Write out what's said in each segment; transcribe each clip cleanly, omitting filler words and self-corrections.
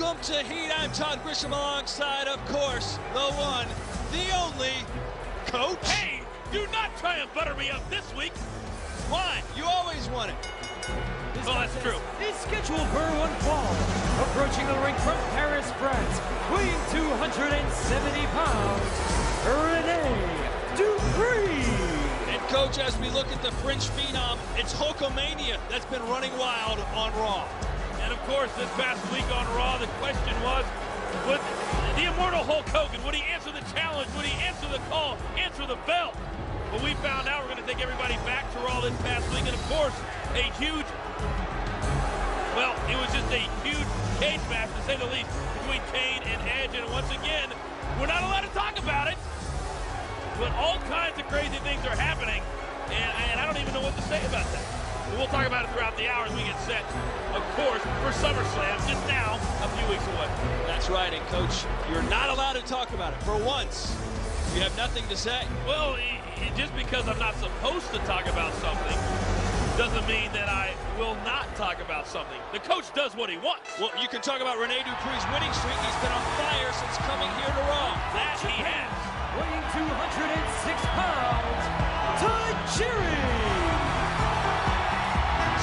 Welcome to Heat. I'm Todd Grisham alongside, of course, the one, the only, Coach. Hey, do not try and butter me up this week. Why? You always won it. Well, that's true. Is scheduled for one fall. Approaching the ring from Paris, France, weighing 270 pounds, René Dupree. And Coach, as we look at the French phenom, it's Hulkamania that's been running wild on Raw. And of course, this past week on Raw, the question was, would the immortal Hulk Hogan, would he answer the challenge? Would he answer the call, answer the bell? But we found out we're going to take everybody back to Raw this past week. And of course, a huge, well, it was just a huge cage match, to say the least, between Kane and Edge. And once again, we're not allowed to talk about it. But all kinds of crazy things are happening. And I don't even know what to say about that. But we'll talk about it throughout the hour as we get set, of course, for SummerSlam, just now, a few weeks away. That's right, and Coach, you're not allowed to talk about it. For once, you have nothing to say. Well, just because I'm not supposed to talk about something doesn't mean that I will not talk about something. The coach does what he wants. Well, you can talk about René Dupree's winning streak. He's been on fire since coming here to Raw. That he has. Weighing 206 pounds, Tajiri.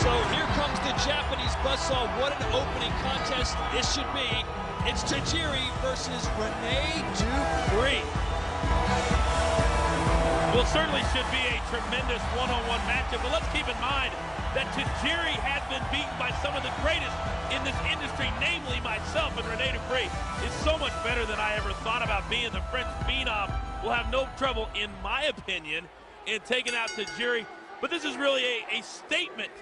So here comes the Japanese buzzsaw. What an opening contest this should be. It's Tajiri versus René Dupree. Well, certainly should be a tremendous one-on-one matchup, but let's keep in mind that Tajiri has been beaten by some of the greatest in this industry, namely myself, and René Dupree is so much better than I ever thought about being. The French phenom will have no trouble, in my opinion, in taking out Tajiri. But this is really a statement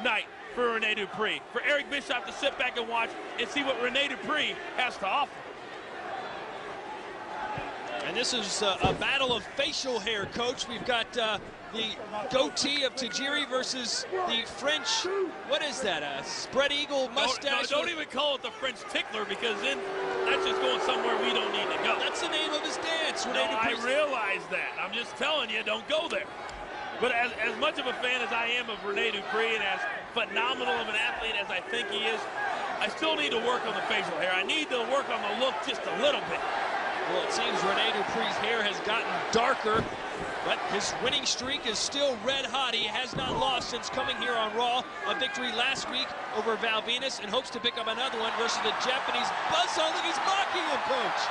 night for René Dupree. For Eric Bischoff to sit back and watch and see what René Dupree has to offer. And this is a battle of facial hair, Coach. We've got the goatee of Tajiri versus the French, what is that, a spread eagle mustache? Don't even call it the French tickler, because then that's just going somewhere we don't need to go. That's the name of his dance. No, I realize that. I'm just telling you, don't go there. But as much of a fan as I am of René Dupree and as phenomenal of an athlete as I think he is, I still need to work on the facial hair. I need to work on the look just a little bit. Well, it seems René Dupree's hair has gotten darker, but his winning streak is still red hot. He has not lost since coming here on Raw. A victory last week over Val Venus, and hopes to pick up another one versus the Japanese buzzsaw. Look, he's mocking him, Coach.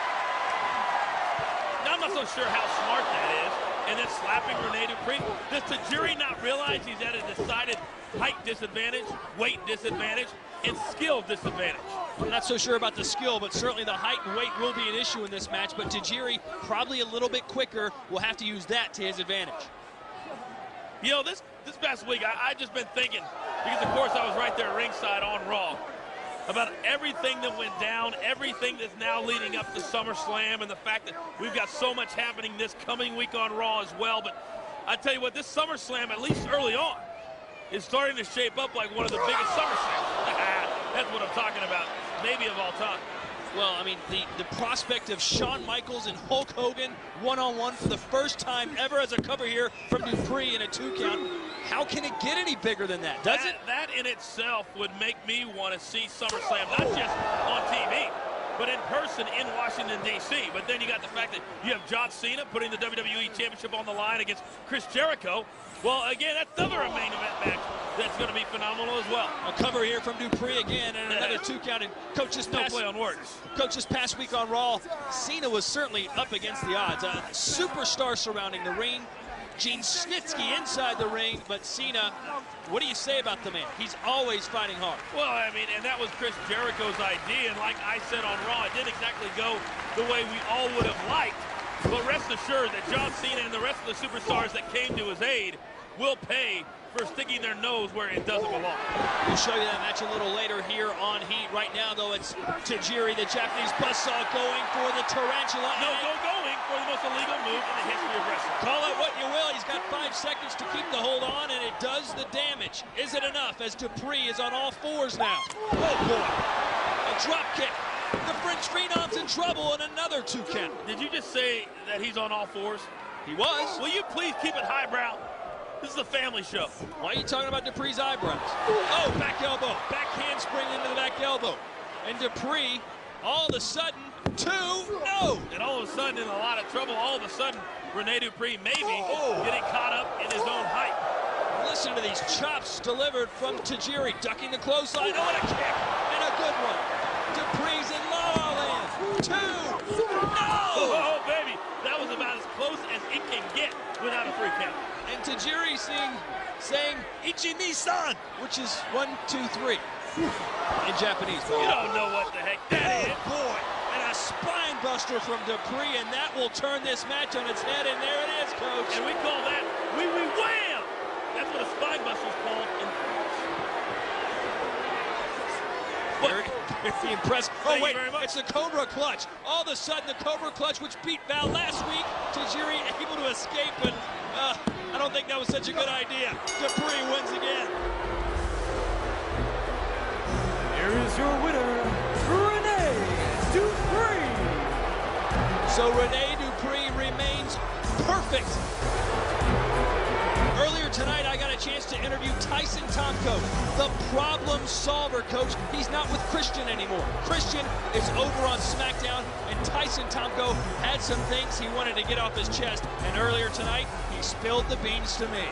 Now, I'm not so sure how smart that is. And then slapping René Dupree. Does Tajiri not realize he's at a decided height disadvantage, weight disadvantage, and skill disadvantage? I'm not so sure about the skill, but certainly the height and weight will be an issue in this match. But Tajiri, probably a little bit quicker, will have to use that to his advantage. You know, this past week, I just been thinking, because of course I was right there ringside on Raw, about everything that went down, everything that's now leading up to SummerSlam, and the fact that we've got so much happening this coming week on Raw as well. But I tell you what, this SummerSlam, at least early on, is starting to shape up like one of the biggest SummerSlams. That's what I'm talking about, maybe of all time. Well, I mean, the prospect of Shawn Michaels and Hulk Hogan one-on-one for the first time ever as a cover here from Dupree in a 2 count. How can it get any bigger than that? Does it? That in itself would make me want to see SummerSlam, not just on TV, but in person in Washington, D.C. But then you got the fact that you have John Cena putting the WWE Championship on the line against Chris Jericho. Well, again, that's another main event match that's going to be phenomenal as well. A cover here from Dupree again, and another 2 count. And Coach, this past week on Raw, Cena was certainly up against the odds. A superstar surrounding the ring. Gene Snitsky inside the ring, but Cena, what do you say about the man? He's always fighting hard. Well, I mean, and that was Chris Jericho's idea, and like I said on Raw, it didn't exactly go the way we all would have liked. But rest assured that John Cena and the rest of the superstars that came to his aid will pay for sticking their nose where it doesn't belong. We'll show you that match a little later here on Heat. Right now, though, it's Tajiri, the Japanese buzzsaw, going for the tarantula. No, going for the most illegal move in the history of wrestling. Call it what you will. He's got 5 seconds to keep the hold on, and it does the damage. Is it enough as Dupree is on all 4s now? Oh, boy. A drop kick. The French phenom's in trouble, and another 2 count. Did you just say that he's on all 4s? He was. Will you please keep it highbrow? This is a family show. Why are you talking about Dupree's eyebrows? Oh, back elbow. Back handspring into the back elbow. And Dupree All of a sudden, 2, no! And all of a sudden, in a lot of trouble, all of a sudden, René Dupree maybe getting caught up in his own hype. Listen to these chops delivered from Tajiri, ducking the clothesline. Oh, and a kick, and a good one. Dupree's in La La Land. 2, no! Oh, baby, that was about as close as it can get without a 3 count. And Tajiri saying Ichi-ni-san, which is 1, 2, 3 in Japanese. You don't know what the heck that is. Oh, boy. And a spine buster from Dupree, and that will turn this match on its head, and there it is, Coach. And we call that wham! That's what a spine buster is called. Very impressive. Thank Oh, wait, you very much. it's the Cobra Clutch. All of a sudden, the Cobra Clutch, which beat Val last week, Tajiri able to escape, but I don't think that was such a good idea. Dupree wins again. Here is your winner, René Dupree. So René Dupree remains perfect. Earlier tonight, I got a chance to interview Tyson Tomko, the problem solver, Coach. He's not with Christian anymore. Christian is over on SmackDown, and Tyson Tomko had some things he wanted to get off his chest. And earlier tonight, he spilled the beans to me.